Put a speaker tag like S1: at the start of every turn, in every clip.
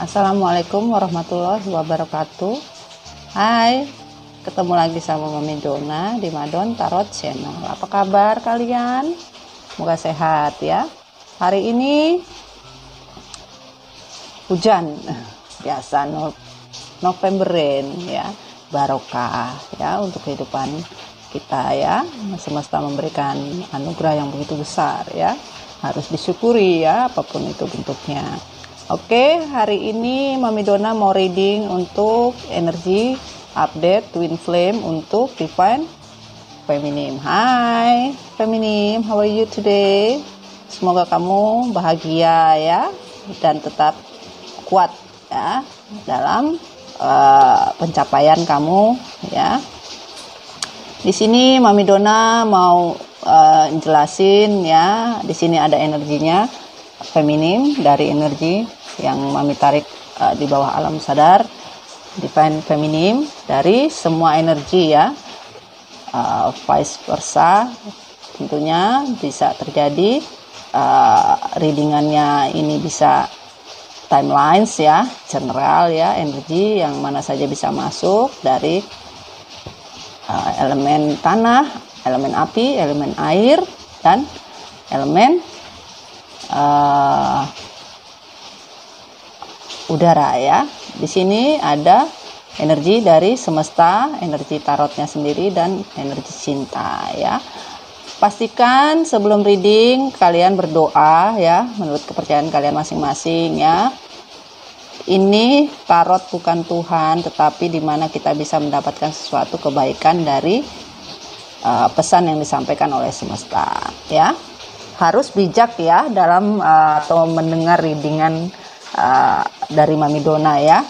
S1: Assalamualaikum warahmatullahi wabarakatuh. Hai, ketemu lagi sama Mami Dona di Madon Tarot Channel. Apa kabar kalian? Semoga sehat ya. Hari ini hujan, biasa November rain ya, barokah ya untuk kehidupan kita ya. Semesta memberikan anugerah yang begitu besar ya. Harus disyukuri ya, apapun itu bentuknya. Oke, hari ini Mami Dona mau reading untuk energi update Twin Flame untuk Divine Feminine. Hai Feminine, how are you today? Semoga kamu bahagia ya dan tetap kuat ya dalam pencapaian kamu ya. Di sini Mami Dona mau jelasin ya. Di sini ada energinya feminim dari energi yang Mami tarik di bawah alam sadar, divine feminim dari semua energi ya, vice versa tentunya bisa terjadi. Readingannya ini bisa timelines ya, general ya, energi yang mana saja bisa masuk dari elemen tanah, elemen api, elemen air, dan elemen udara ya. Di sini ada energi dari semesta, energi tarotnya sendiri, dan energi cinta ya. Pastikan sebelum reading kalian berdoa ya, menurut kepercayaan kalian masing-masing ya. Ini tarot bukan Tuhan, tetapi dimana kita bisa mendapatkan sesuatu kebaikan dari pesan yang disampaikan oleh semesta ya. Harus bijak ya dalam atau mendengar readingan dari Mami Dona ya.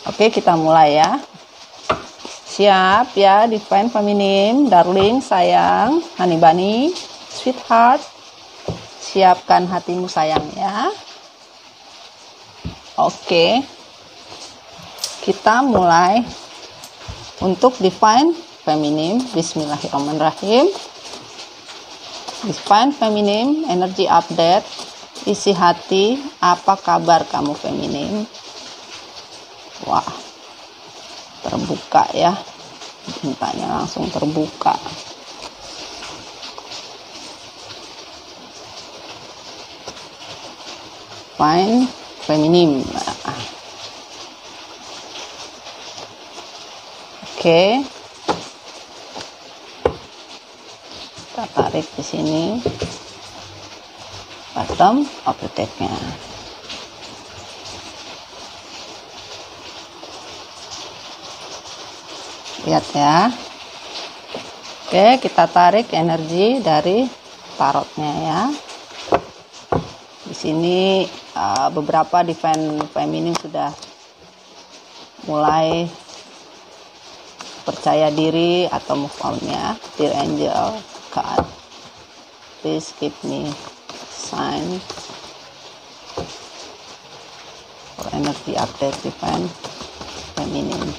S1: Oke, kita mulai ya. Siap ya, Divine Feminine, darling, sayang, honey bunny, sweetheart. Siapkan hatimu sayang ya. Oke, kita mulai untuk Divine Feminine. Bismillahirrahmanirrahim. Divine Feminine, energy update, isi hati, apa kabar kamu Feminine? Wah, terbuka ya, cintanya langsung terbuka. Divine Feminine. Oke. Kita tarik di sini bottom of the deck-nya. Lihat ya. Oke, kita tarik energi dari tarotnya ya. Di sini beberapa Divine Feminine sudah mulai percaya diri atau move on-nya. Dear Angel, God, please give me sign for energy update Divine Feminine.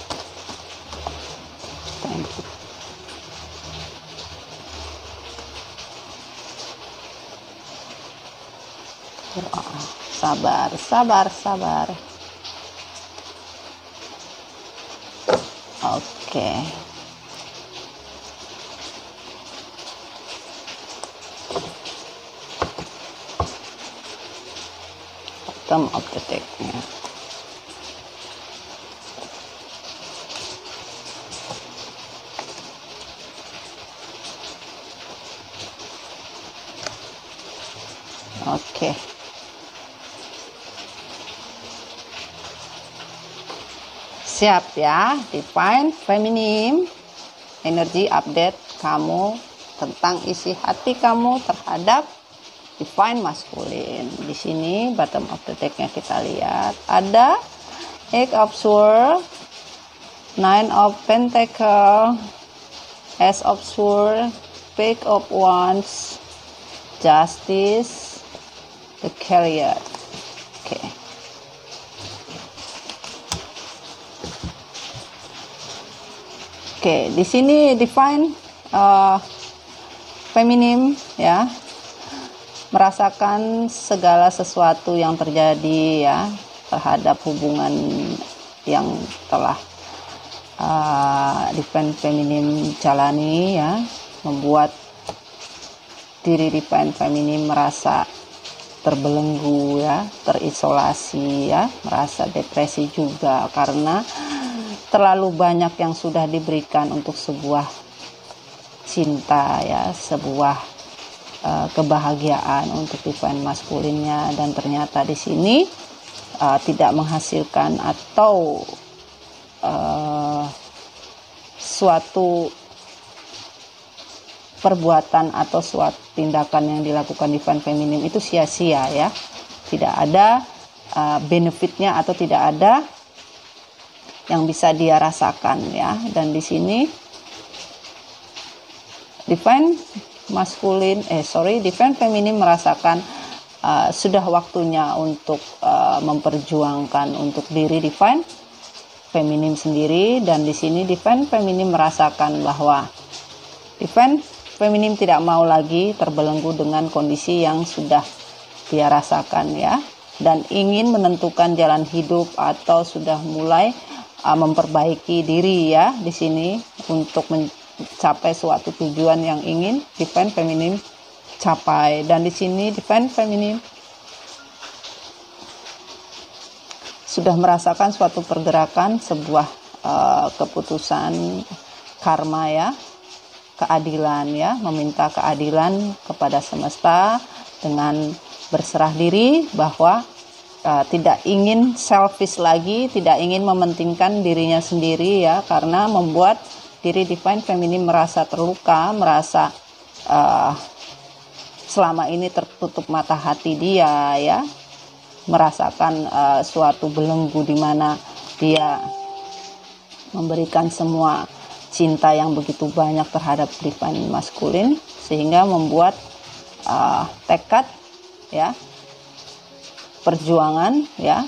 S1: Thank you. Sabar, sabar, sabar. Oke. Bottom of the deck-nya. Oke. Siap ya, Divine Feminine, energi update kamu tentang isi hati kamu terhadap Divine Masculine. Di sini bottom of the deck-nya kita lihat ada Eight of Swords, Nine of Pentacles, Ace of Swords, Page of Wands, Justice, the Carrier. Oke. Oke, di sini Divine Feminine ya, merasakan segala sesuatu yang terjadi ya, terhadap hubungan yang telah Divine Feminine jalani ya, membuat diri Divine Feminine merasa terbelenggu ya, terisolasi ya, merasa depresi juga karena terlalu banyak yang sudah diberikan untuk sebuah cinta ya, sebuah kebahagiaan untuk Divine maskulinnya, dan ternyata di sini tidak menghasilkan atau suatu perbuatan atau suatu tindakan yang dilakukan Divine Feminine itu sia-sia ya, tidak ada benefitnya atau tidak ada yang bisa dia rasakan ya. Dan di sini Divine Feminine merasakan sudah waktunya untuk memperjuangkan untuk diri Divine Feminine sendiri. Dan di sini Divine Feminine merasakan bahwa Divine Feminine tidak mau lagi terbelenggu dengan kondisi yang sudah dia rasakan ya, dan ingin menentukan jalan hidup atau sudah mulai memperbaiki diri ya di sini untuk mencapai suatu tujuan yang ingin Divine Feminine capai. Dan di sini Divine Feminine sudah merasakan suatu pergerakan, sebuah keputusan karma ya, keadilan ya, meminta keadilan kepada semesta dengan berserah diri bahwa tidak ingin selfish lagi, tidak ingin mementingkan dirinya sendiri ya, karena membuat diri Divine Feminine merasa terluka, merasa selama ini tertutup mata hati dia ya, merasakan suatu belenggu di mana dia memberikan semua cinta yang begitu banyak terhadap Divine Masculine, sehingga membuat tekad ya, perjuangan ya,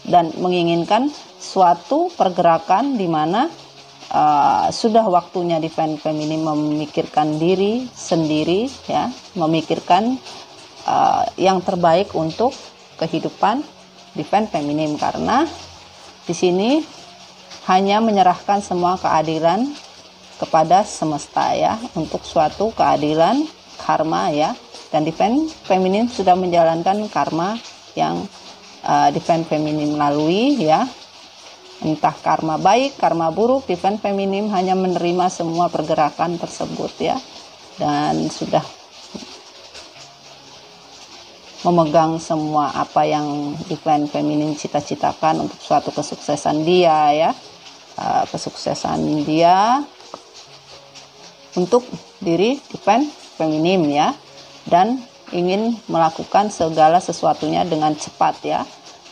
S1: dan menginginkan suatu pergerakan di mana sudah waktunya Divine Feminine memikirkan diri sendiri ya, memikirkan yang terbaik untuk kehidupan Divine Feminine, karena di sini hanya menyerahkan semua keadilan kepada semesta ya, untuk suatu keadilan karma ya. Dan Divine Feminine sudah menjalankan karma yang Divine Feminine lalui ya, entah karma baik, karma buruk, Divine Feminine hanya menerima semua pergerakan tersebut ya, dan sudah memegang semua apa yang Divine Feminine cita-citakan untuk suatu kesuksesan dia ya, kesuksesan dia untuk diri Divine Feminine ya, dan ingin melakukan segala sesuatunya dengan cepat ya,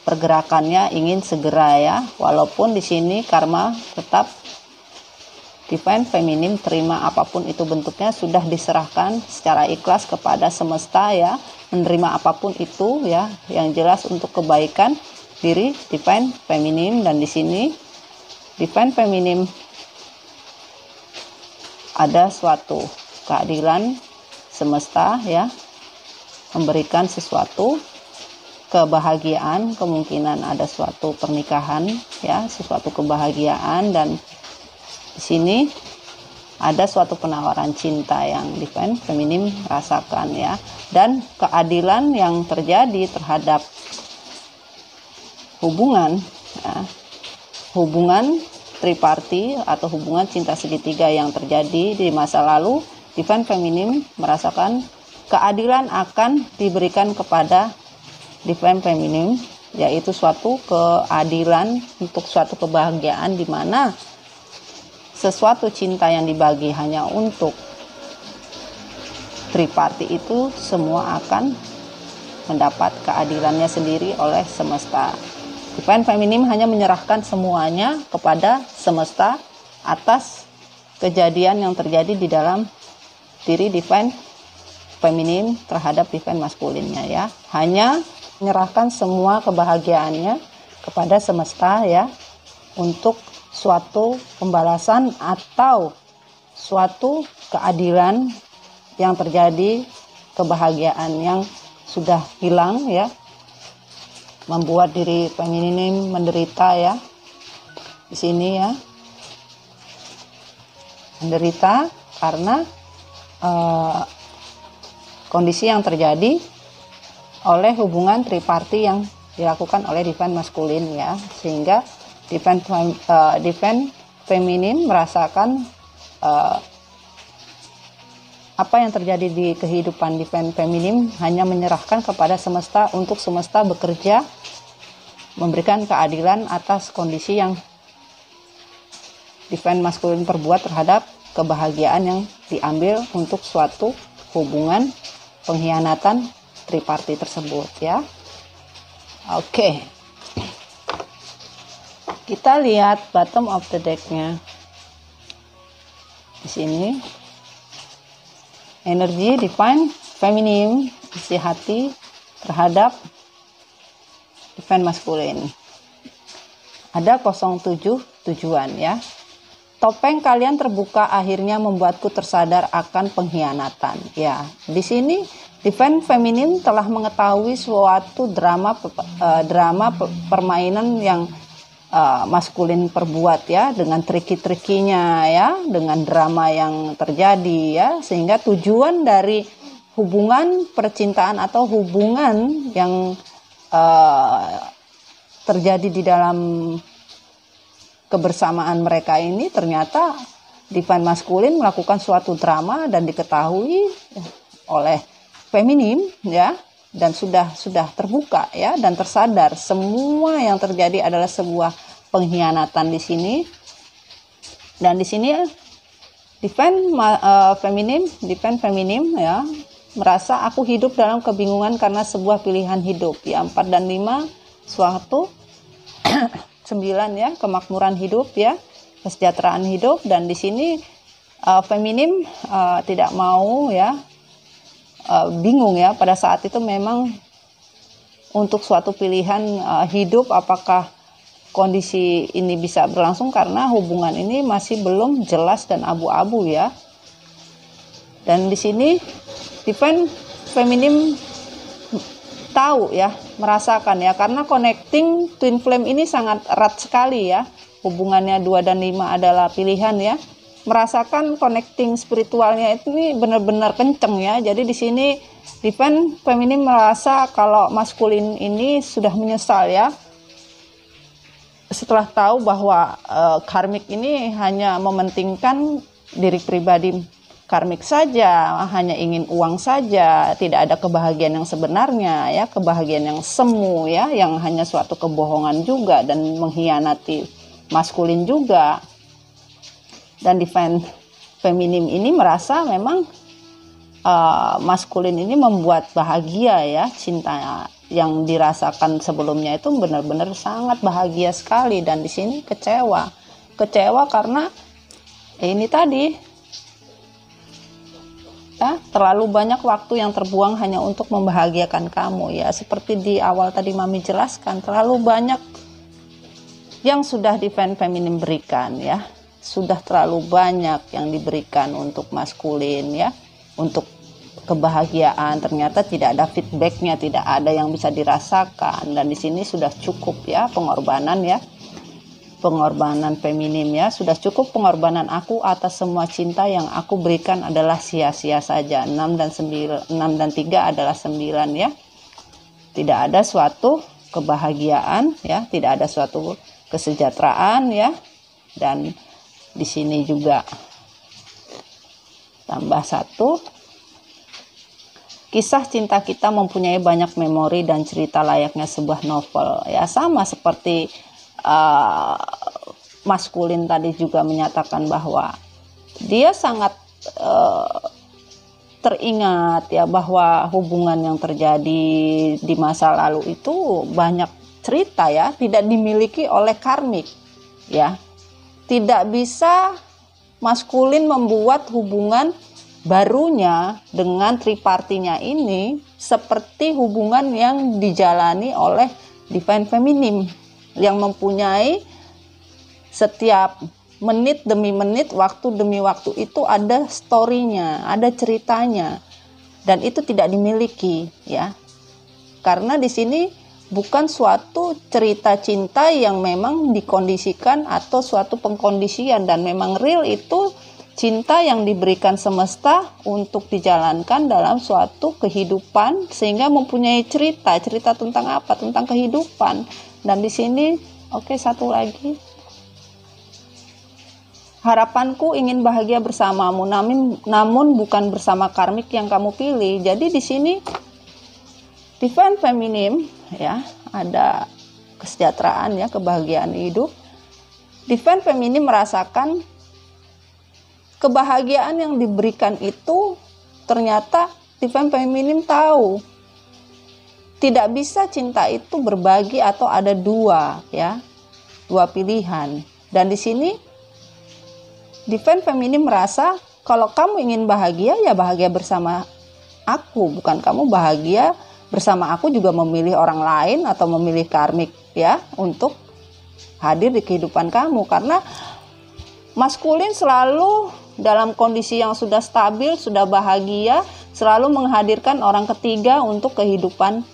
S1: pergerakannya ingin segera ya, walaupun di sini karma tetap Divine Feminine terima apapun itu bentuknya, sudah diserahkan secara ikhlas kepada semesta ya, menerima apapun itu ya, yang jelas untuk kebaikan diri Divine Feminine. Dan di sini Divine Feminine ada suatu keadilan semesta ya, memberikan sesuatu kebahagiaan, kemungkinan ada suatu pernikahan ya, sesuatu kebahagiaan. Dan di sini ada suatu penawaran cinta yang Divine Feminine rasakan ya, dan keadilan yang terjadi terhadap hubungan ya, hubungan triparti atau hubungan cinta segitiga yang terjadi di masa lalu. Divine Feminine merasakan keadilan akan diberikan kepada Divine Feminine, yaitu suatu keadilan untuk suatu kebahagiaan di mana sesuatu cinta yang dibagi hanya untuk triparti itu semua akan mendapat keadilannya sendiri oleh semesta. Divine Feminine hanya menyerahkan semuanya kepada semesta atas kejadian yang terjadi di dalam diri Divine Feminine terhadap Divine Masculine-nya ya. Hanya menyerahkan semua kebahagiaannya kepada semesta ya, untuk suatu pembalasan atau suatu keadilan yang terjadi, kebahagiaan yang sudah hilang ya, membuat diri feminim menderita ya. Di sini ya, menderita karena kondisi yang terjadi oleh hubungan triparti yang dilakukan oleh divine maskulin ya, sehingga divine feminin merasakan apa yang terjadi di kehidupan divine feminim hanya menyerahkan kepada semesta untuk semesta bekerja memberikan keadilan atas kondisi yang divine maskulin perbuat terhadap kebahagiaan yang diambil untuk suatu hubungan pengkhianatan triparti tersebut ya. Oke. Kita lihat bottom of the deck-nya. Di sini energi divine feminim, isi hati terhadap divine maskulin. Ada 07 tujuan ya. Topeng kalian terbuka akhirnya membuatku tersadar akan pengkhianatan. Ya, di sini divine feminin telah mengetahui suatu drama permainan yang maskulin perbuat ya, dengan triki-trikinya ya, dengan drama yang terjadi ya, sehingga tujuan dari hubungan percintaan atau hubungan yang terjadi di dalam kebersamaan mereka ini ternyata divine maskulin melakukan suatu drama dan diketahui oleh feminim ya, dan sudah terbuka ya, dan tersadar semua yang terjadi adalah sebuah pengkhianatan di sini. Dan di sini divine feminim ya, merasa aku hidup dalam kebingungan karena sebuah pilihan hidup ya. 4 dan 5 suatu 9 ya, kemakmuran hidup ya, kesejahteraan hidup. Dan di sini feminim tidak mau ya, bingung ya pada saat itu memang untuk suatu pilihan hidup, apakah kondisi ini bisa berlangsung karena hubungan ini masih belum jelas dan abu-abu ya. Dan di sini divine feminim tahu ya, merasakan ya, karena connecting twin flame ini sangat erat sekali ya, hubungannya 2 dan 5 adalah pilihan ya, merasakan connecting spiritualnya ini benar-benar kenceng ya. Jadi di sini divine feminin merasa kalau maskulin ini sudah menyesal ya, setelah tahu bahwa karmik ini hanya mementingkan diri pribadi karmik saja, hanya ingin uang saja, tidak ada kebahagiaan yang sebenarnya ya, kebahagiaan yang semu ya, yang hanya suatu kebohongan juga dan mengkhianati maskulin juga. Dan divine feminim ini merasa memang maskulin ini membuat bahagia ya, cinta yang dirasakan sebelumnya itu benar-benar sangat bahagia sekali. Dan di sini kecewa karena ini tadi ya, terlalu banyak waktu yang terbuang hanya untuk membahagiakan kamu ya, seperti di awal tadi Mami jelaskan, terlalu banyak yang sudah divine feminim berikan ya, sudah terlalu banyak yang diberikan untuk maskulin ya, untuk kebahagiaan, ternyata tidak ada feedbacknya, tidak ada yang bisa dirasakan. Dan di sini sudah cukup ya pengorbanan ya, pengorbanan feminim ya, sudah cukup pengorbanan aku atas semua cinta yang aku berikan adalah sia-sia saja. 6 dan 3 adalah 9 ya, tidak ada suatu kebahagiaan ya, tidak ada suatu kesejahteraan ya. Dan di sini juga tambah 1, kisah cinta kita mempunyai banyak memori dan cerita layaknya sebuah novel ya, sama seperti maskulin tadi juga menyatakan bahwa dia sangat teringat ya, bahwa hubungan yang terjadi di masa lalu itu banyak cerita ya, tidak dimiliki oleh karmik ya. Tidak bisa maskulin membuat hubungan barunya dengan tripartinya ini seperti hubungan yang dijalani oleh divine feminim yang mempunyai setiap menit demi menit, waktu demi waktu itu ada story-nya, ada ceritanya, dan itu tidak dimiliki ya. Karena di sini bukan suatu cerita cinta yang memang dikondisikan atau suatu pengkondisian, dan memang real itu cinta yang diberikan semesta untuk dijalankan dalam suatu kehidupan sehingga mempunyai cerita tentang apa? Tentang kehidupan. Dan di sini satu lagi. Harapanku ingin bahagia bersamamu, namun bukan bersama karmik yang kamu pilih. Jadi di sini Divine Feminine ya, ada kesejahteraan ya, kebahagiaan hidup. Divine Feminine merasakan kebahagiaan yang diberikan itu ternyata Divine Feminine tahu tidak bisa cinta itu berbagi atau ada dua pilihan. Dan di sini Divine Feminine merasa kalau kamu ingin bahagia ya bahagia bersama aku, bukan kamu bahagia bersama aku juga memilih orang lain atau memilih karmik ya untuk hadir di kehidupan kamu. Karena maskulin selalu dalam kondisi yang sudah stabil, sudah bahagia, selalu menghadirkan orang ketiga untuk kehidupan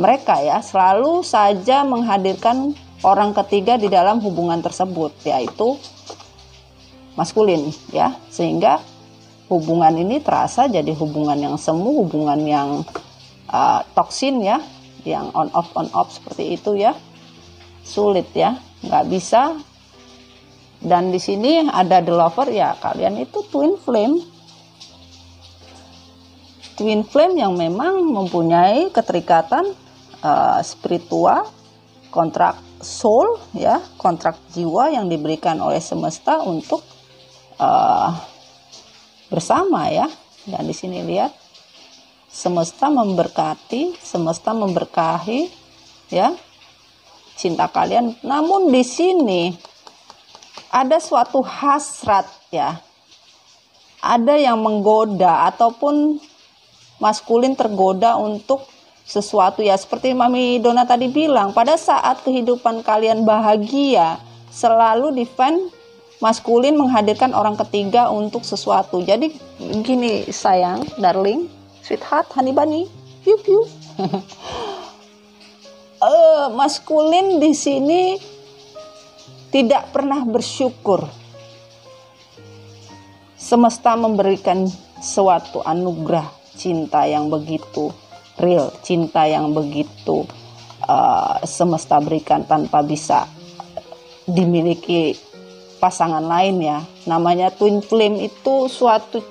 S1: mereka ya, selalu saja menghadirkan orang ketiga di dalam hubungan tersebut, yaitu maskulin ya, sehingga hubungan ini terasa jadi hubungan yang semu, hubungan yang toksin ya, yang on off seperti itu ya, sulit ya, nggak bisa. Dan di sini ada the lover ya, kalian itu twin flame yang memang mempunyai keterikatan spiritual, kontrak soul ya, kontrak jiwa yang diberikan oleh semesta untuk bersama ya. Dan di sini lihat semesta memberkati, semesta memberkahi ya cinta kalian. Namun di sini ada suatu hasrat ya, ada yang menggoda ataupun maskulin tergoda untuk sesuatu ya, seperti Mami Dona tadi bilang, pada saat kehidupan kalian bahagia selalu Divine maskulin menghadirkan orang ketiga untuk sesuatu. Jadi gini sayang, darling, sweetheart, honey bunny, yup yup. Maskulin di sini tidak pernah bersyukur. Semesta memberikan suatu anugerah cinta yang begitu real, cinta yang begitu semesta berikan tanpa bisa dimiliki pasangan lain ya. Namanya twin flame itu suatu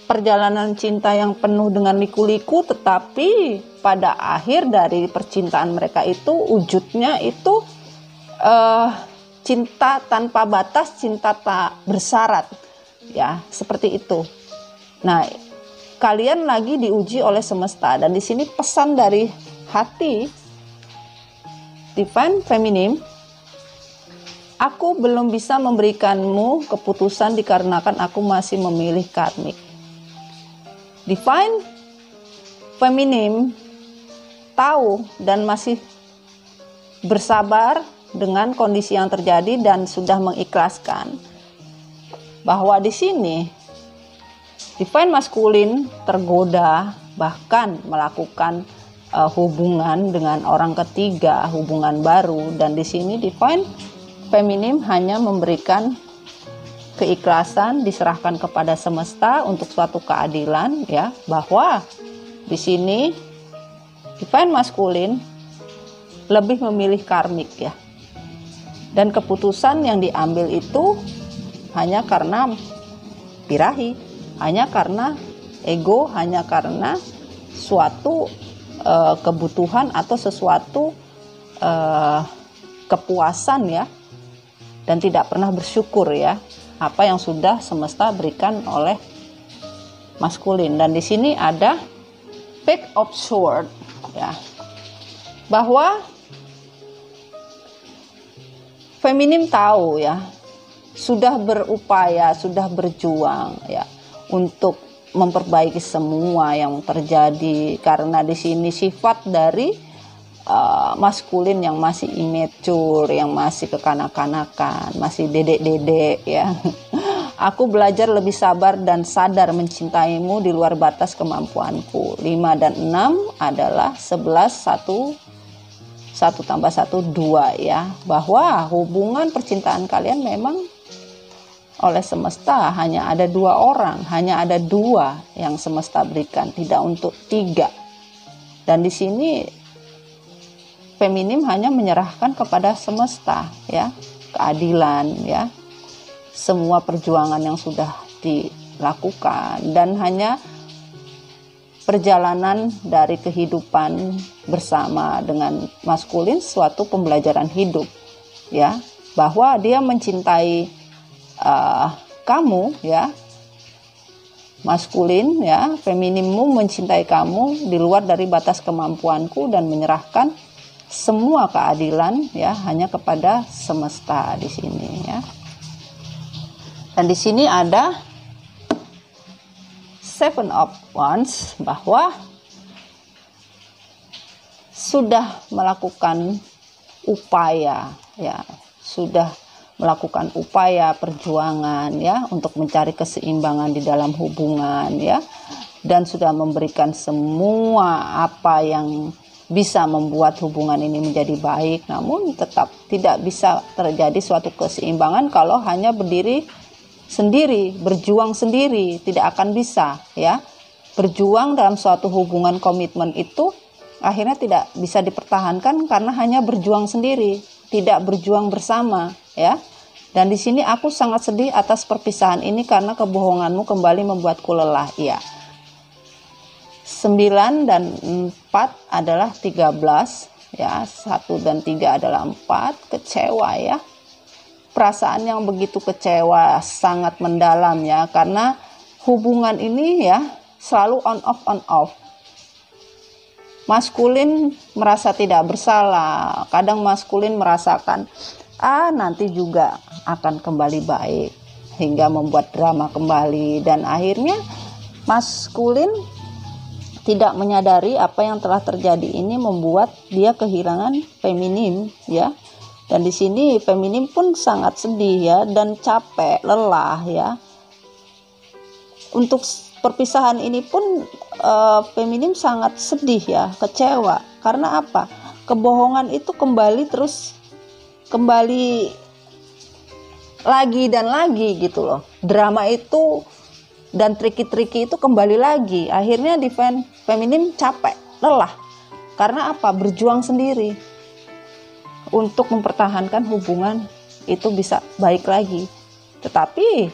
S1: perjalanan cinta yang penuh dengan liku-liku, tetapi pada akhir dari percintaan mereka itu wujudnya itu cinta tanpa batas, cinta tak bersyarat ya, seperti itu. Nah, kalian lagi diuji oleh semesta, dan di sini pesan dari hati Divine Feminine, aku belum bisa memberikanmu keputusan dikarenakan aku masih memilih karmik. Divine Feminine tahu dan masih bersabar dengan kondisi yang terjadi dan sudah mengikhlaskan bahwa di sini Divine Masculine tergoda bahkan melakukan hubungan dengan orang ketiga, hubungan baru, dan di sini Divine Feminine hanya memberikan keikhlasan, diserahkan kepada semesta untuk suatu keadilan ya, bahwa di sini Divine Masculine lebih memilih karmik ya. Dan keputusan yang diambil itu hanya karena birahi, hanya karena ego, hanya karena suatu kebutuhan atau sesuatu kepuasan ya, dan tidak pernah bersyukur ya apa yang sudah semesta berikan oleh maskulin. Dan di sini ada Page of Swords ya, bahwa Feminim tahu ya, sudah berupaya, sudah berjuang ya untuk memperbaiki semua yang terjadi, karena di sini sifat dari maskulin yang masih immature, yang masih kekanak-kanakan, masih dedek-dedek ya. Aku belajar lebih sabar dan sadar mencintaimu di luar batas kemampuanku. 5 dan 6 adalah 11, 1 1 tambah 1 2 ya, bahwa hubungan percintaan kalian memang oleh semesta hanya ada 2 orang, hanya ada 2 yang semesta berikan, tidak untuk 3. Dan di sini feminim hanya menyerahkan kepada semesta ya, keadilan ya, semua perjuangan yang sudah dilakukan, dan hanya perjalanan dari kehidupan bersama dengan maskulin suatu pembelajaran hidup ya, bahwa dia mencintai kamu ya, maskulin ya, feminimmu mencintai kamu di luar dari batas kemampuanku dan menyerahkan semua keadilan ya hanya kepada semesta di sini ya. Dan di sini ada Seven of Wands, bahwa sudah melakukan upaya ya, sudah melakukan upaya perjuangan ya untuk mencari keseimbangan di dalam hubungan ya, dan sudah memberikan semua apa yang bisa membuat hubungan ini menjadi baik. Namun tetap tidak bisa terjadi suatu keseimbangan kalau hanya berdiri sendiri, berjuang sendiri, tidak akan bisa ya. Berjuang dalam suatu hubungan komitmen itu akhirnya tidak bisa dipertahankan karena hanya berjuang sendiri, tidak berjuang bersama ya. Dan di sini aku sangat sedih atas perpisahan ini karena kebohonganmu kembali membuatku lelah. Iya. 9 dan 4 adalah 13 ya, 1 dan 3 adalah 4, kecewa ya. Perasaan yang begitu kecewa sangat mendalam ya, karena hubungan ini ya selalu on off. Maskulin merasa tidak bersalah, kadang maskulin merasakan nanti juga akan kembali baik, hingga membuat drama kembali, dan akhirnya maskulin tidak menyadari apa yang telah terjadi ini membuat dia kehilangan feminim ya. Dan di sini feminim pun sangat sedih ya, dan capek, lelah ya. Untuk perpisahan ini pun feminim sangat sedih ya, kecewa. Karena apa? Kebohongan itu kembali lagi dan lagi gitu loh. Drama itu dan triki-triki itu kembali lagi. Akhirnya feminim capek, lelah. Karena apa? Berjuang sendiri untuk mempertahankan hubungan itu bisa baik lagi. Tetapi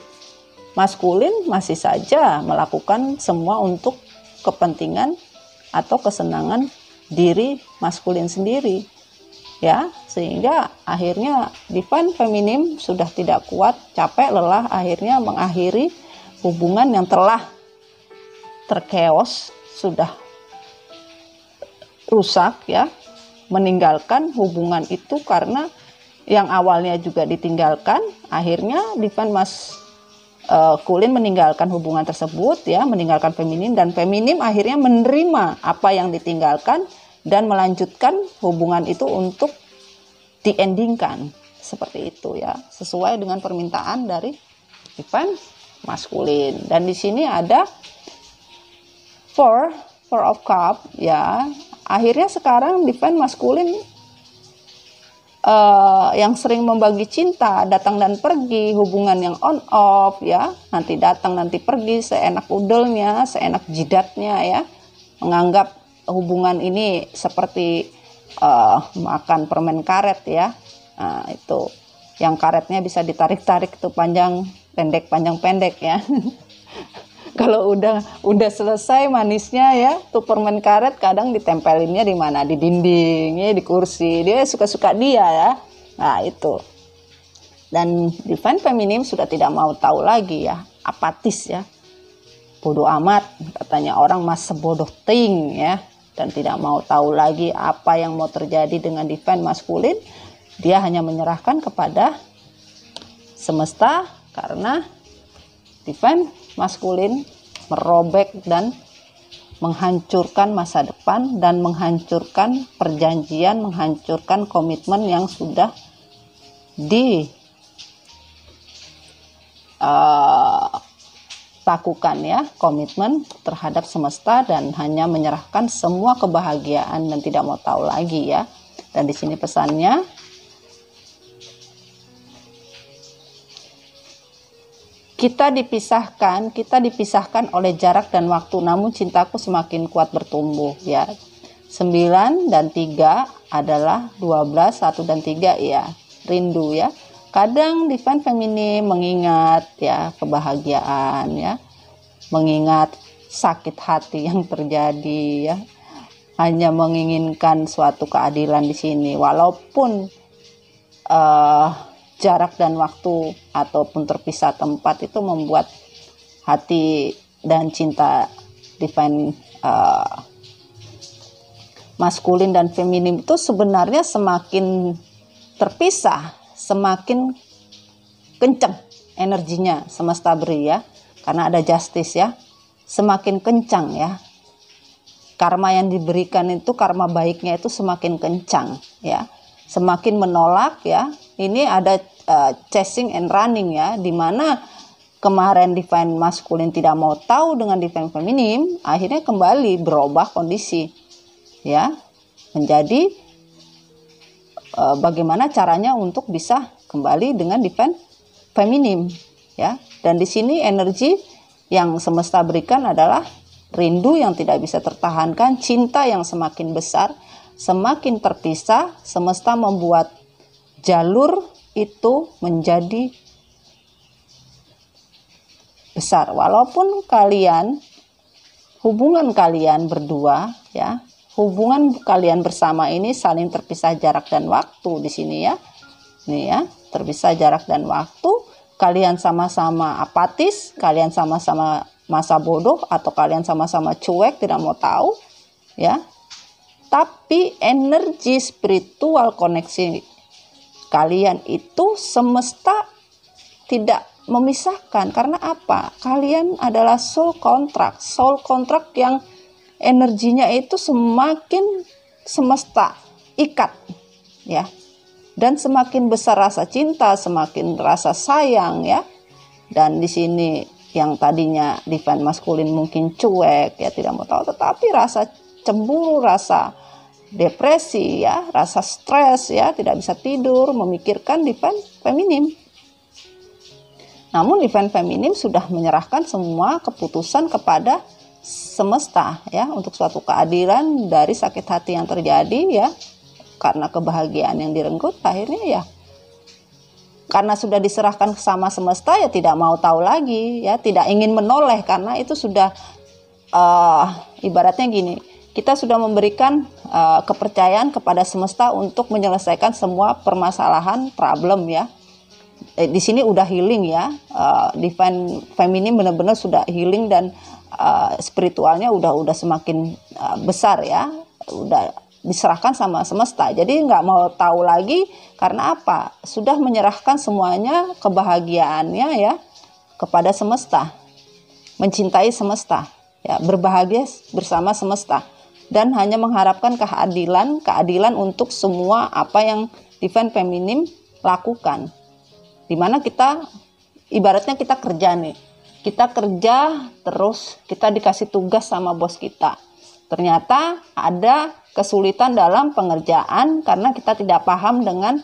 S1: maskulin masih saja melakukan semua untuk kepentingan atau kesenangan diri maskulin sendiri ya, sehingga akhirnya divine feminim sudah tidak kuat, capek, lelah, akhirnya mengakhiri hubungan yang telah terkeos, sudah rusak ya, meninggalkan hubungan itu karena yang awalnya juga ditinggalkan. Akhirnya divine maskulin meninggalkan hubungan tersebut ya, meninggalkan feminim, dan feminim akhirnya menerima apa yang ditinggalkan dan melanjutkan hubungan itu untuk di-endingkan seperti itu ya, sesuai dengan permintaan dari divine maskulin. Dan di sini ada Four of Cup ya. Akhirnya sekarang divine maskulin yang sering membagi cinta, datang dan pergi, hubungan yang on off ya, nanti datang nanti pergi, seenak udelnya, seenak jidatnya ya, menganggap hubungan ini seperti makan permen karet ya. Nah, itu yang karetnya bisa ditarik-tarik tuh panjang pendek ya. Kalau udah selesai manisnya ya, tuh permen karet kadang ditempelinnya di mana? Di dinding, ya, di kursi. Dia suka-suka dia ya. Nah, itu. Dan divine feminim sudah tidak mau tahu lagi ya, apatis ya. Bodoh amat katanya orang, mas sebodoh ting ya, dan tidak mau tahu lagi apa yang mau terjadi dengan divine maskulin. Dia hanya menyerahkan kepada semesta karena divine maskulin merobek dan menghancurkan masa depan dan menghancurkan perjanjian, menghancurkan komitmen yang sudah dilakukan ya, komitmen terhadap semesta, dan hanya menyerahkan semua kebahagiaan dan tidak mau tahu lagi ya. Dan di sini pesannya, kita dipisahkan oleh jarak dan waktu, namun cintaku semakin kuat bertumbuh, ya. 9 dan 3 adalah 12, 1 dan 3 ya, rindu ya. Kadang Divine Feminine mengingat ya kebahagiaan ya, mengingat sakit hati yang terjadi ya, hanya menginginkan suatu keadilan di sini, walaupun jarak dan waktu ataupun terpisah tempat itu membuat hati dan cinta Divine maskulin dan feminim itu sebenarnya semakin terpisah, semakin kencang energinya semesta beri ya, karena ada justice ya, semakin kencang ya, karma yang diberikan itu, karma baiknya itu semakin kencang ya, semakin menolak ya. Ini ada chasing and running ya, dimana kemarin Divine maskulin tidak mau tahu dengan Divine feminim, akhirnya kembali berubah kondisi ya, menjadi bagaimana caranya untuk bisa kembali dengan Divine feminim ya. Dan di sini energi yang semesta berikan adalah rindu yang tidak bisa tertahankan, cinta yang semakin besar, semakin terpisah. Semesta membuat jalur itu menjadi besar, walaupun hubungan kalian berdua ya, hubungan kalian bersama ini saling terpisah jarak dan waktu di sini ya. Nih ya, terpisah jarak dan waktu. Kalian sama-sama apatis, kalian sama-sama masa bodoh, atau kalian sama-sama cuek, tidak mau tahu ya. Tapi energi spiritual koneksi kalian itu semesta tidak memisahkan. Karena apa? Kalian adalah soul contract yang energinya itu semakin semesta ikat ya, dan semakin besar rasa cinta, semakin rasa sayang ya. Dan di sini yang tadinya Divine maskulin mungkin cuek ya, tidak mau tahu, tetapi rasa cemburu, rasa depresi ya, rasa stres ya, tidak bisa tidur memikirkan Divine feminim. Namun Divine feminim sudah menyerahkan semua keputusan kepada semesta ya, untuk suatu keadilan dari sakit hati yang terjadi ya, karena kebahagiaan yang direnggut. Akhirnya ya, karena sudah diserahkan sama semesta ya, tidak mau tahu lagi ya, tidak ingin menoleh, karena itu sudah ibaratnya gini, kita sudah memberikan kepercayaan kepada semesta untuk menyelesaikan semua permasalahan problem ya. Di sini udah healing ya, Divine Feminine benar-benar sudah healing, dan spiritualnya udah semakin besar ya, udah diserahkan sama semesta. Jadi nggak mau tahu lagi, karena apa? Sudah menyerahkan semuanya kebahagiaannya ya kepada semesta, mencintai semesta ya, berbahagia bersama semesta, dan hanya mengharapkan keadilan untuk semua apa yang Divine Feminine lakukan. Dimana kita ibaratnya kita kerja nih, kita kerja terus, kita dikasih tugas sama bos kita, ternyata ada kesulitan dalam pengerjaan karena kita tidak paham dengan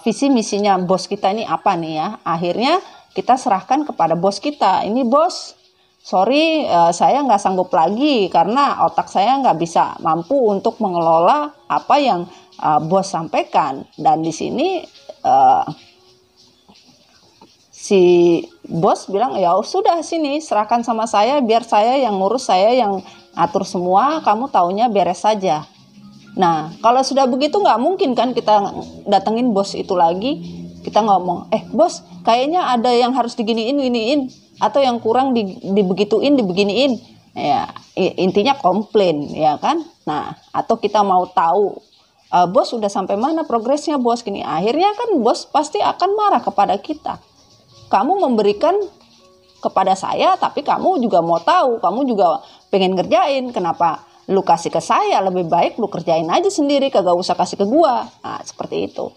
S1: visi misinya bos kita ini apa nih ya. Akhirnya kita serahkan kepada bos kita, ini bos, sorry saya nggak sanggup lagi karena otak saya nggak bisa mampu untuk mengelola apa yang bos sampaikan. Dan di sini si bos bilang, ya sudah sini serahkan sama saya, biar saya yang ngurus, saya yang atur semua, kamu taunya beres saja. Nah kalau sudah begitu nggak mungkin kan kita datengin bos itu lagi, kita ngomong, bos kayaknya ada yang harus diginiin, atau yang kurang dibegituin ya, intinya komplain ya kan. Nah atau kita mau tahu, bos udah sampai mana progresnya bos gini, akhirnya kan bos pasti akan marah kepada kita. Kamu memberikan kepada saya, tapi kamu juga mau tahu, kamu juga pengen ngerjain, kenapa lu kasih ke saya? Lebih baik lu kerjain aja sendiri, kagak usah kasih ke gua. Nah, seperti itu.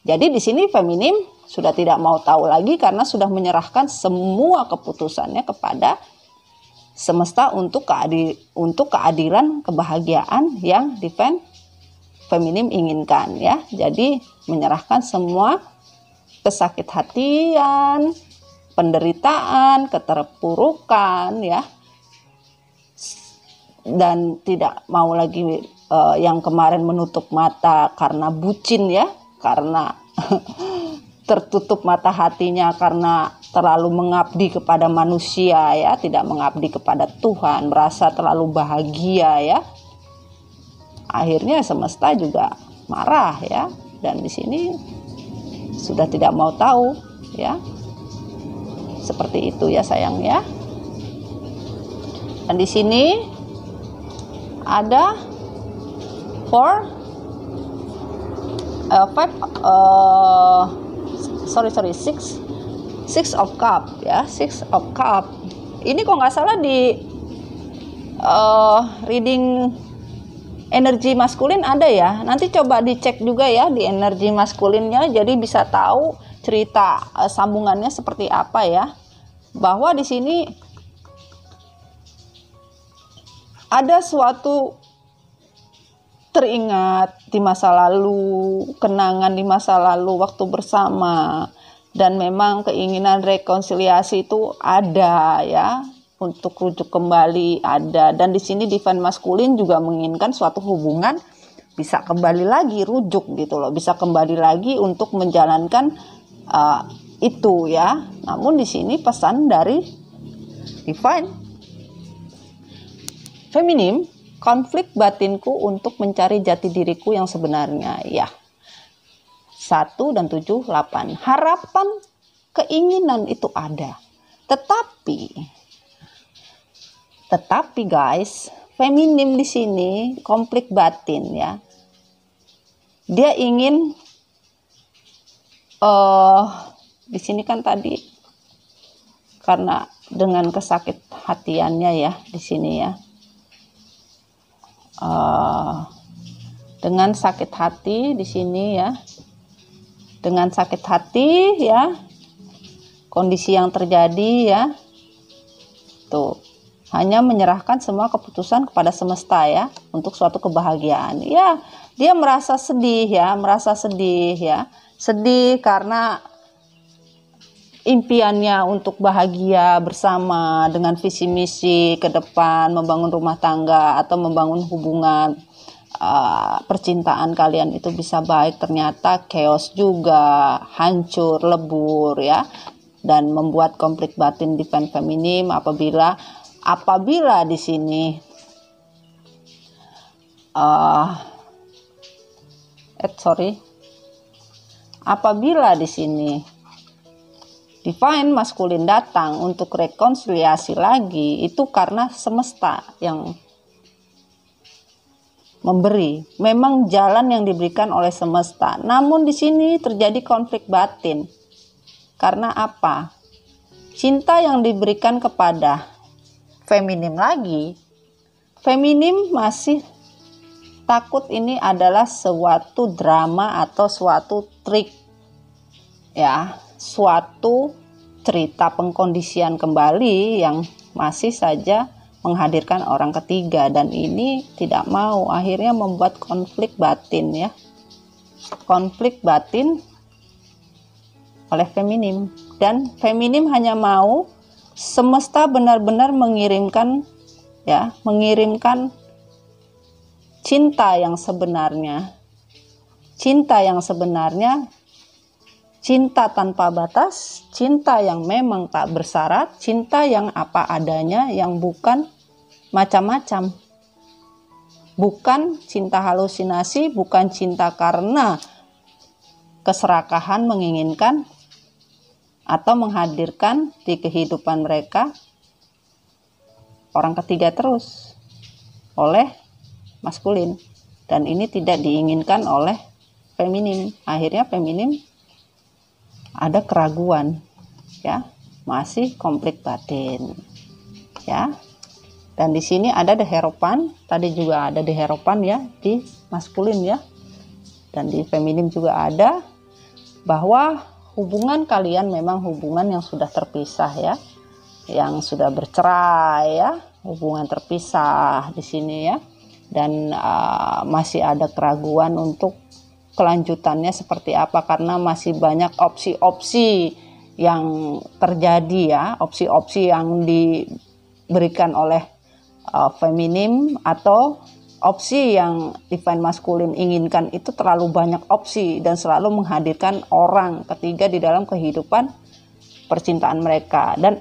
S1: Jadi di sini feminim sudah tidak mau tahu lagi, karena sudah menyerahkan semua keputusannya kepada semesta untuk keadilan, kebahagiaan yang Divine feminim inginkan ya. Jadi menyerahkan semua kesakit hatian, penderitaan, keterpurukan ya, dan tidak mau lagi yang kemarin menutup mata karena bucin ya, karena tertutup mata hatinya karena terlalu mengabdi kepada manusia ya, tidak mengabdi kepada Tuhan, merasa terlalu bahagia ya. Akhirnya semesta juga marah ya, dan di sini sudah tidak mau tahu ya. Seperti itu ya sayang ya. Dan di sini ada six of cup ya, six of cup. Ini kok nggak salah di reading energi maskulin ada ya. Nanti coba dicek juga ya di energi maskulinnya, jadi bisa tahu cerita sambungannya seperti apa ya. Bahwa di sini ada suatu teringat di masa lalu, kenangan di masa lalu waktu bersama, dan memang keinginan rekonsiliasi itu ada ya, untuk rujuk kembali ada. Dan di sini divine maskulin juga menginginkan suatu hubungan bisa kembali lagi rujuk gitu loh, bisa kembali lagi untuk menjalankan itu ya. Namun di sini pesan dari divine feminim, konflik batinku untuk mencari jati diriku yang sebenarnya ya. 1 dan 7, 8. Harapan, keinginan itu ada. Tetapi guys, feminim di sini konflik batin ya. Dia ingin di sini kan tadi karena dengan kesakit hatiannya ya di sini ya. Dengan sakit hati di sini ya. Dengan sakit hati ya, kondisi yang terjadi ya, tuh hanya menyerahkan semua keputusan kepada semesta ya, untuk suatu kebahagiaan ya. Dia merasa sedih ya, sedih karena impiannya untuk bahagia bersama dengan visi misi ke depan, membangun rumah tangga atau membangun hubungan percintaan kalian itu bisa baik, ternyata chaos juga, hancur, lebur ya, dan membuat konflik batin divine feminim apabila di sini apabila di sini divine maskulin datang untuk rekonsiliasi lagi, itu karena semesta yang memberi, memang jalan yang diberikan oleh semesta. Namun di sini terjadi konflik batin. Karena apa? Cinta yang diberikan kepada feminim lagi, feminim masih takut ini adalah suatu drama atau suatu trik ya, suatu cerita pengkondisian kembali yang masih saja menghadirkan orang ketiga, dan ini tidak mau, akhirnya membuat konflik batin ya, konflik batin oleh feminim. Dan feminim hanya mau semesta benar-benar mengirimkan cinta yang sebenarnya, cinta tanpa batas, cinta yang memang tak bersyarat, cinta yang apa adanya, yang bukan macam-macam, bukan cinta halusinasi, bukan cinta karena keserakahan menginginkan atau menghadirkan di kehidupan mereka orang ketiga terus oleh maskulin, dan ini tidak diinginkan oleh feminim. Akhirnya feminim ada keraguan ya, masih konflik batin ya. Dan di sini ada the Hierophant, tadi juga ada the Hierophant ya di maskulin ya, dan di feminim juga ada, bahwa hubungan kalian memang hubungan yang sudah terpisah ya, yang sudah bercerai ya, hubungan terpisah di sini ya. dan masih ada keraguan untuk kelanjutannya seperti apa, karena masih banyak opsi-opsi yang terjadi ya, opsi-opsi yang diberikan oleh feminim atau opsi yang divine masculine inginkan. Itu terlalu banyak opsi dan selalu menghadirkan orang ketiga di dalam kehidupan percintaan mereka. Dan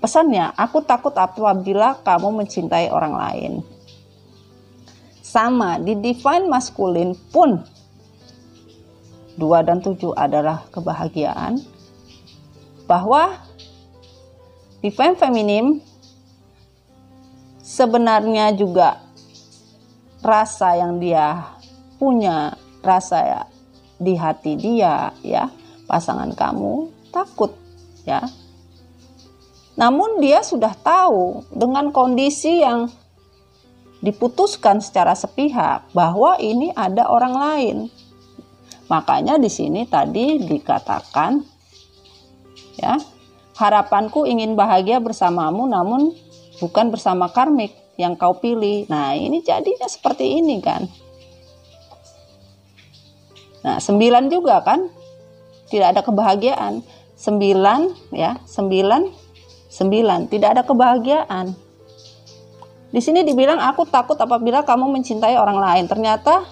S1: pesannya, aku takut apabila kamu mencintai orang lain. Sama di divine masculine pun 2 dan 7 adalah kebahagiaan, bahwa divine feminim sebenarnya juga rasa yang dia punya, rasa di hati dia ya, pasangan kamu takut ya. Namun dia sudah tahu dengan kondisi yang diputuskan secara sepihak bahwa ini ada orang lain. Makanya di sini tadi dikatakan ya, harapanku ingin bahagia bersamamu namun bukan bersama karmik yang kau pilih. Nah, ini jadinya seperti ini kan. Nah, 9 juga kan tidak ada kebahagiaan. 9 ya, 9 tidak ada kebahagiaan. Di sini dibilang aku takut apabila kamu mencintai orang lain. Ternyata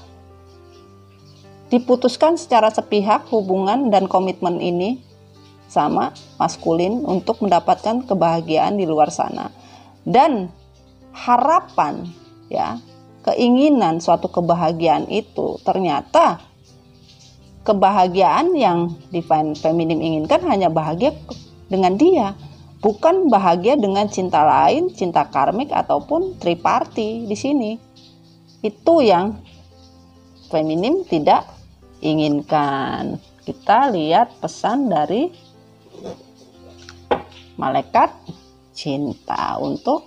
S1: diputuskan secara sepihak hubungan dan komitmen ini sama maskulin untuk mendapatkan kebahagiaan di luar sana. Dan harapan ya, keinginan suatu kebahagiaan itu ternyata kebahagiaan yang divine feminim inginkan hanya bahagia dengan dia, bukan bahagia dengan cinta lain, cinta karmik ataupun triparty di sini. Itu yang feminim tidak inginkan. Kita lihat pesan dari malaikat cinta untuk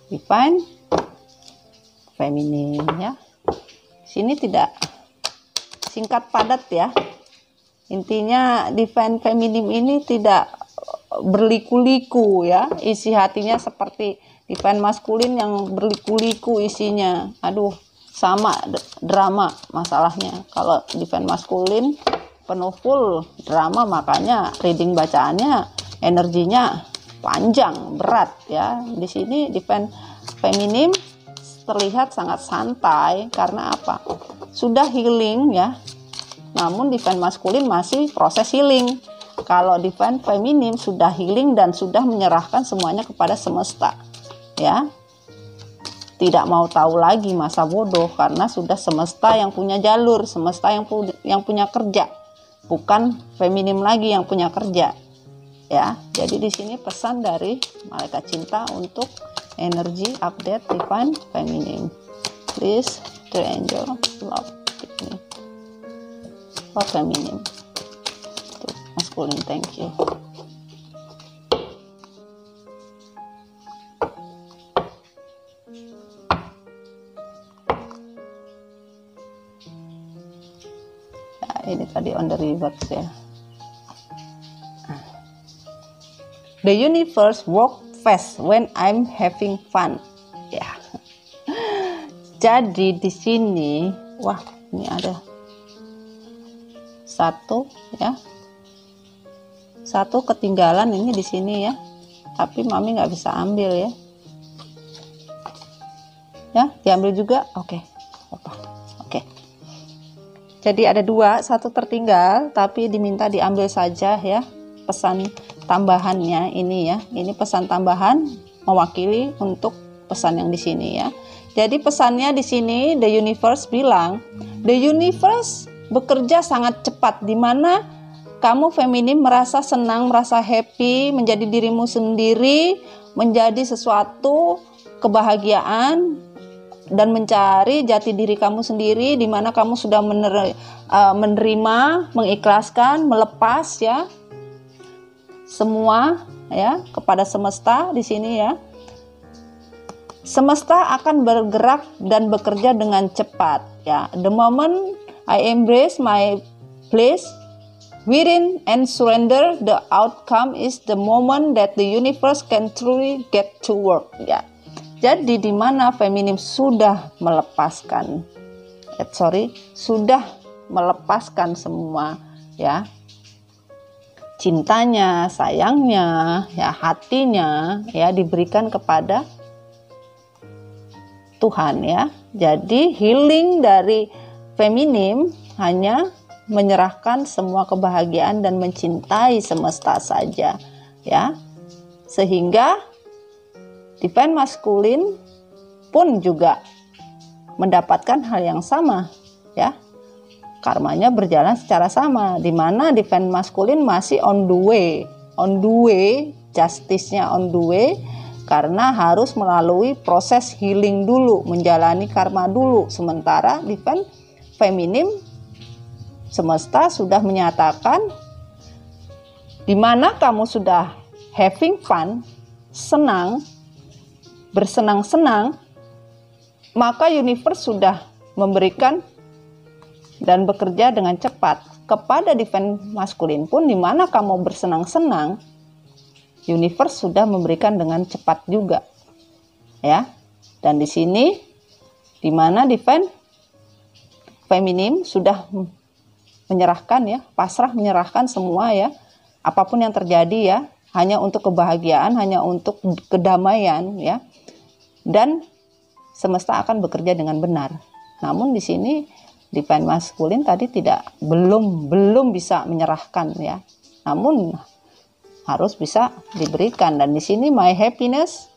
S1: divine feminim ya. Sini tidak singkat padat ya. Intinya divine feminim ini tidak berliku-liku ya. Isi hatinya seperti divine maskulin yang berliku-liku isinya. Aduh, sama drama masalahnya. Kalau divine maskulin penuh full drama, makanya reading bacaannya energinya panjang, berat ya. Di sini divine feminim terlihat sangat santai karena apa? Sudah healing ya. Namun divine maskulin masih proses healing. Kalau divine feminim sudah healing dan sudah menyerahkan semuanya kepada semesta ya. Tidak mau tahu lagi masa bodoh karena sudah semesta yang punya jalur, semesta yang punya kerja, bukan feminim lagi yang punya kerja ya. Jadi di sini pesan dari malaikat cinta untuk energi update divine feminim. Please the angel love me for feminim to masculine. Thank you. Ini tadi on the reverse ya. The universe work fast when I'm having fun. Ya. Jadi di sini, wah, ini ada 1 ya. 1 ketinggalan ini di sini ya. Tapi mami nggak bisa ambil ya. Ya, diambil juga. Oke. Oke. Jadi ada 2, 1 tertinggal tapi diminta diambil saja ya. Pesan tambahannya ini ya. Ini pesan tambahan mewakili untuk pesan yang di sini ya. Jadi pesannya di sini the universe bilang, the universe bekerja sangat cepat di mana kamu feminim merasa senang, merasa happy, menjadi dirimu sendiri, menjadi sesuatu kebahagiaan dan mencari jati diri kamu sendiri, di mana kamu sudah menerima, mengikhlaskan, melepas ya semua ya kepada semesta di sini ya. Semesta akan bergerak dan bekerja dengan cepat ya. The moment I embrace my place within and surrender, the outcome is the moment that the universe can truly get to work ya. Jadi di mana feminim sudah melepaskan semua ya, cintanya, sayangnya, ya hatinya ya diberikan kepada Tuhan ya. Jadi healing dari feminim hanya menyerahkan semua kebahagiaan dan mencintai semesta saja ya. Sehingga divine maskulin pun juga mendapatkan hal yang sama ya. Karmanya berjalan secara sama, di mana divine maskulin masih on the way, justice-nya on the way, karena harus melalui proses healing dulu, menjalani karma dulu. Sementara divine feminim, semesta sudah menyatakan di mana kamu sudah having fun, senang, bersenang-senang, maka universe sudah memberikan dan bekerja dengan cepat. Kepada divine maskulin pun, di mana kamu bersenang-senang, universe sudah memberikan dengan cepat juga ya. Dan di sini di mana divine feminim sudah menyerahkan ya, pasrah, menyerahkan semua ya, apapun yang terjadi ya, hanya untuk kebahagiaan, hanya untuk kedamaian ya, dan semesta akan bekerja dengan benar. Namun di sini divine maskulin tadi belum bisa menyerahkan ya, namun harus bisa diberikan. Dan di sini my happiness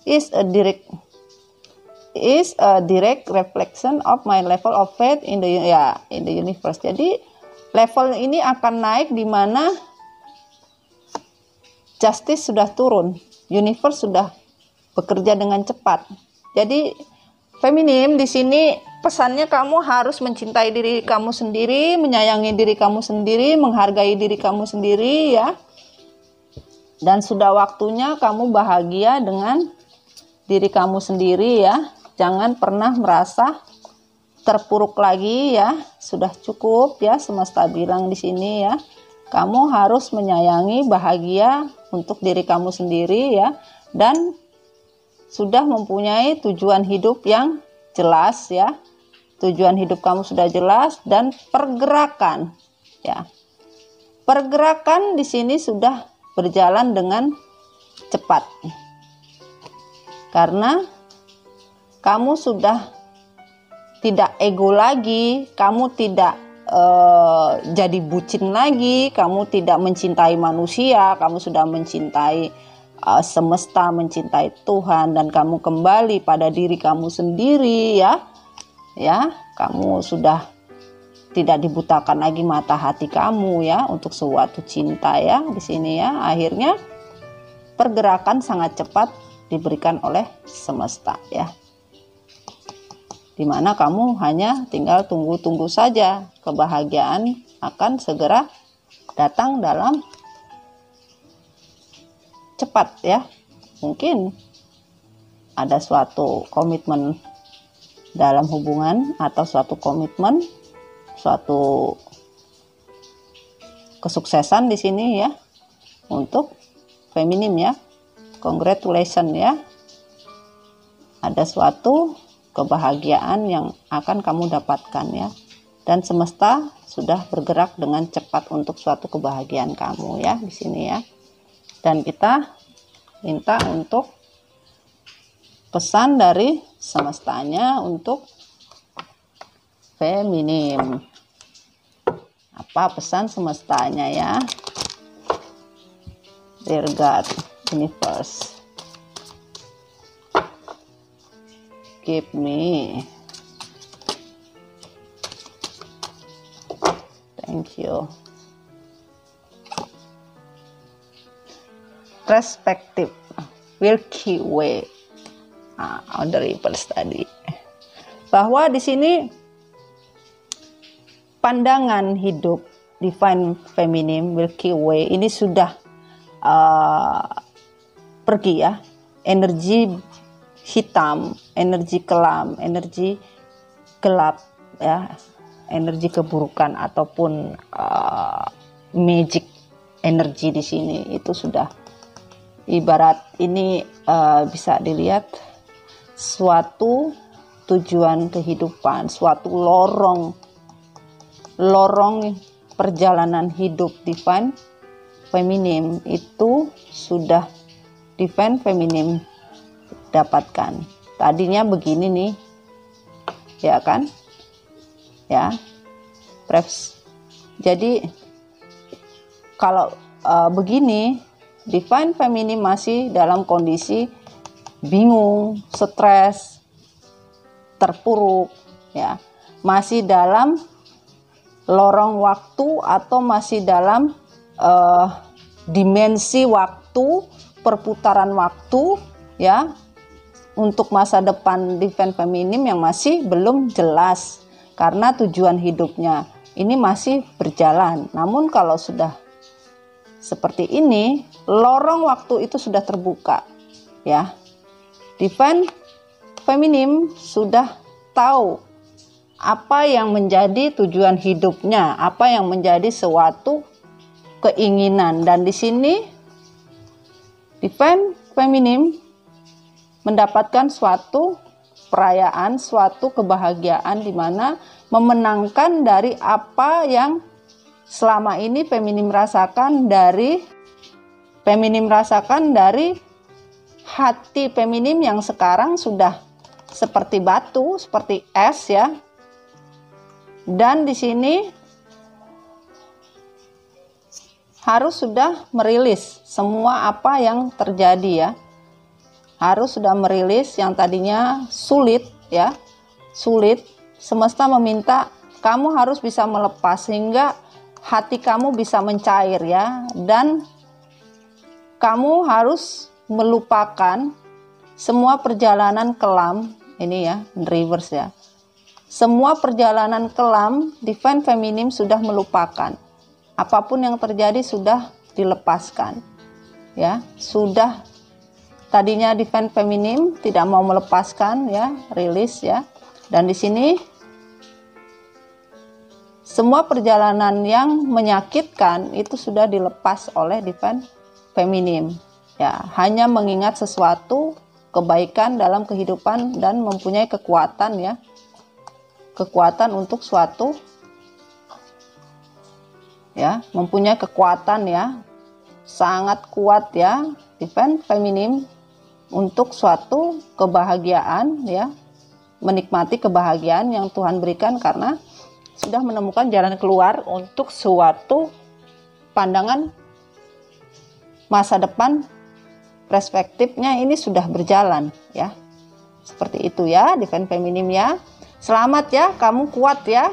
S1: is a direct reflection of my level of faith in the universe. Jadi level ini akan naik di mana justice sudah turun, universe sudah bekerja dengan cepat. Jadi feminim di sini pesannya, kamu harus mencintai diri kamu sendiri, menyayangi diri kamu sendiri, menghargai diri kamu sendiri ya. Dan sudah waktunya kamu bahagia dengan diri kamu sendiri ya. Jangan pernah merasa terpuruk lagi ya. Sudah cukup ya, semesta bilang di sini ya. Kamu harus menyayangi, bahagia untuk diri kamu sendiri ya. Dan sudah mempunyai tujuan hidup yang jelas ya. Tujuan hidup kamu sudah jelas, dan pergerakan ya. Pergerakan di sini sudah berjalan dengan cepat. Karena kamu sudah tidak ego lagi, kamu tidak jadi bucin lagi, kamu tidak mencintai manusia, kamu sudah mencintai semesta, mencintai Tuhan, dan kamu kembali pada diri kamu sendiri ya. Ya, kamu sudah tidak dibutakan lagi mata hati kamu ya untuk suatu cinta ya di sini ya. Akhirnya pergerakan sangat cepat diberikan oleh semesta ya. Dimana kamu hanya tinggal tunggu-tunggu saja, kebahagiaan akan segera datang dalam cepat ya. Mungkin ada suatu komitmen dalam hubungan, atau suatu komitmen, suatu kesuksesan di sini ya untuk feminim ya. Congratulations ya. Ada suatu kebahagiaan yang akan kamu dapatkan ya. Dan semesta sudah bergerak dengan cepat untuk suatu kebahagiaan kamu ya di sini ya. Dan kita minta untuk pesan dari semestanya untuk feminim. Apa pesan semestanya ya? Dear God, universe, give me, thank you, perspective will keep way on the reverse tadi, bahwa di sini pandangan hidup divine feminine will keep way ini sudah pergi ya, energi hitam, energi kelam, energi gelap ya, energi keburukan ataupun magic energi di sini itu sudah ibarat ini bisa dilihat suatu tujuan kehidupan, suatu lorong perjalanan hidup divine feminim itu sudah divine feminim dapatkan. Tadinya begini nih, ya kan? Ya, jadi kalau begini, divine feminim masih dalam kondisi bingung, stres, terpuruk, ya, masih dalam lorong waktu atau masih dalam dimensi waktu, perputaran waktu, ya, untuk masa depan divine feminim yang masih belum jelas karena tujuan hidupnya ini masih berjalan. Namun kalau sudah seperti ini, lorong waktu itu sudah terbuka, ya. Divine feminim sudah tahu apa yang menjadi tujuan hidupnya, apa yang menjadi suatu keinginan, dan di sini divine feminim mendapatkan suatu perayaan, suatu kebahagiaan di mana memenangkan dari apa yang selama ini feminim rasakan dari hati feminim yang sekarang sudah seperti batu, seperti es, ya. Dan di sini harus sudah merilis semua apa yang terjadi, ya. Harus sudah merilis yang tadinya sulit, ya. Sulit, semesta meminta kamu harus bisa melepas sehingga hati kamu bisa mencair, ya. Dan kamu harus melupakan semua perjalanan kelam, ini ya, reverse, ya. Semua perjalanan kelam divine feminim sudah melupakan. Apapun yang terjadi sudah dilepaskan, ya. Sudah tadinya divine feminim tidak mau melepaskan, ya, rilis, ya. Dan di sini semua perjalanan yang menyakitkan itu sudah dilepas oleh divine feminim, ya. Hanya mengingat sesuatu kebaikan dalam kehidupan dan mempunyai kekuatan, ya. Kekuatan untuk suatu, ya, mempunyai kekuatan, ya, sangat kuat, ya, divine feminim untuk suatu kebahagiaan, ya, menikmati kebahagiaan yang Tuhan berikan karena sudah menemukan jalan keluar untuk suatu pandangan masa depan, perspektifnya ini sudah berjalan, ya. Seperti itu, ya, divine feminim, ya. Selamat, ya, kamu kuat, ya.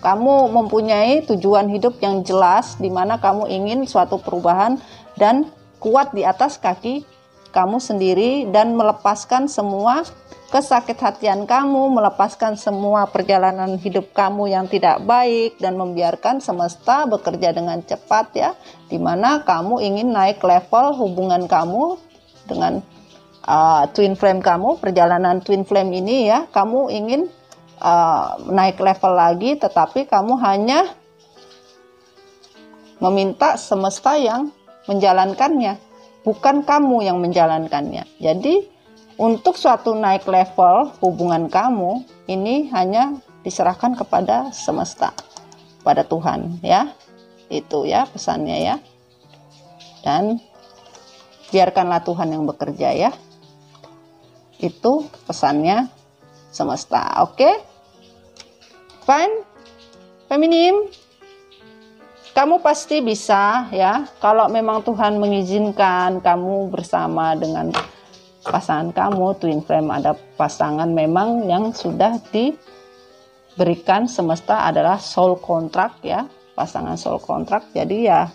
S1: Kamu mempunyai tujuan hidup yang jelas di mana kamu ingin suatu perubahan dan kuat di atas kaki kamu sendiri dan melepaskan semua kesakit hatian kamu, melepaskan semua perjalanan hidup kamu yang tidak baik dan membiarkan semesta bekerja dengan cepat, ya. Di mana kamu ingin naik level hubungan kamu dengan twin flame kamu, perjalanan twin flame ini, ya. Kamu ingin naik level lagi, tetapi kamu hanya meminta semesta yang menjalankannya, bukan kamu yang menjalankannya. Jadi untuk suatu naik level hubungan kamu ini hanya diserahkan kepada semesta, pada Tuhan, ya. Itu, ya, pesannya, ya. Dan biarkanlah Tuhan yang bekerja, ya. Itu pesannya semesta. Oke? Fine, feminim, kamu pasti bisa, ya. Kalau memang Tuhan mengizinkan kamu bersama dengan pasangan kamu, twin flame, ada pasangan memang yang sudah diberikan semesta adalah soul contract, ya, pasangan soul contract. Jadi ya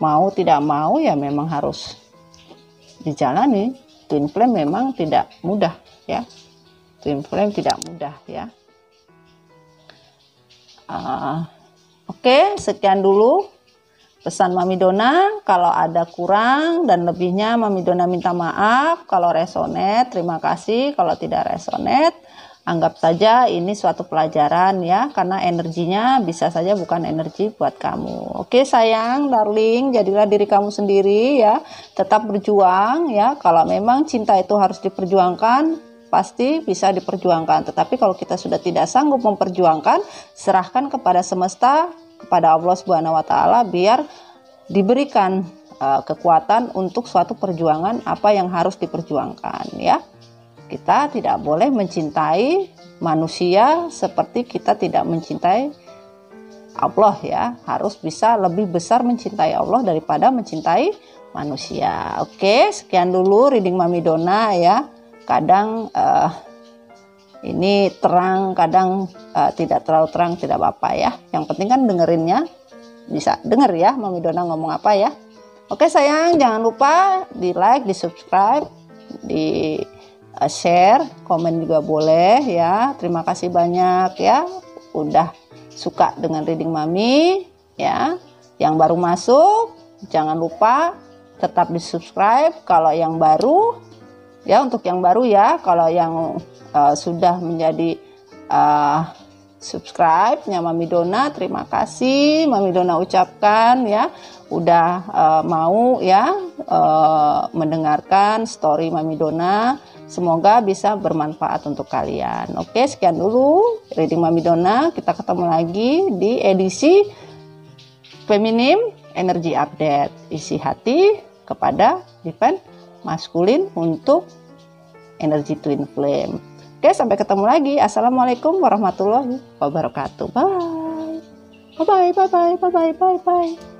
S1: mau tidak mau ya memang harus dijalani. Twin flame memang tidak mudah, ya. Twin flame tidak mudah, ya. Oke, sekian dulu pesan Mami Dona. Kalau ada kurang dan lebihnya Mami Dona minta maaf. Kalau resonate, terima kasih. Kalau tidak resonate, anggap saja ini suatu pelajaran, ya, karena energinya bisa saja bukan energi buat kamu. Oke sayang, darling, jadilah diri kamu sendiri, ya. Tetap berjuang, ya. Kalau memang cinta itu harus diperjuangkan, pasti bisa diperjuangkan. Tetapi kalau kita sudah tidak sanggup memperjuangkan, serahkan kepada semesta, kepada Allah Subhanahu wa taala, biar diberikan kekuatan untuk suatu perjuangan apa yang harus diperjuangkan, ya. Kita tidak boleh mencintai manusia seperti kita tidak mencintai Allah, ya. Harus bisa lebih besar mencintai Allah daripada mencintai manusia. Oke, sekian dulu reading Mami Dona, ya. Kadang ini terang, kadang tidak terlalu terang, tidak apa-apa, ya. Yang penting kan dengerinnya bisa denger, ya, Mami Dona ngomong apa, ya. Oke sayang, jangan lupa di like, di subscribe, di share, komen juga boleh, ya. Terima kasih banyak, ya, udah suka dengan reading Mami, ya. Yang baru masuk, jangan lupa tetap di subscribe kalau yang baru, ya, untuk yang baru, ya. Kalau yang sudah menjadi subscribe-nya Mami Dona, terima kasih Mami Dona ucapkan, ya, udah mau, ya, mendengarkan story Mami Dona. Semoga bisa bermanfaat untuk kalian. Oke, sekian dulu reading Mami Dona. Kita ketemu lagi di edisi Feminim Energy Update. Isi hati kepada divine maskulin untuk energi twin flame. Oke, sampai ketemu lagi. Assalamualaikum warahmatullahi wabarakatuh. Bye. Bye bye bye bye bye bye bye.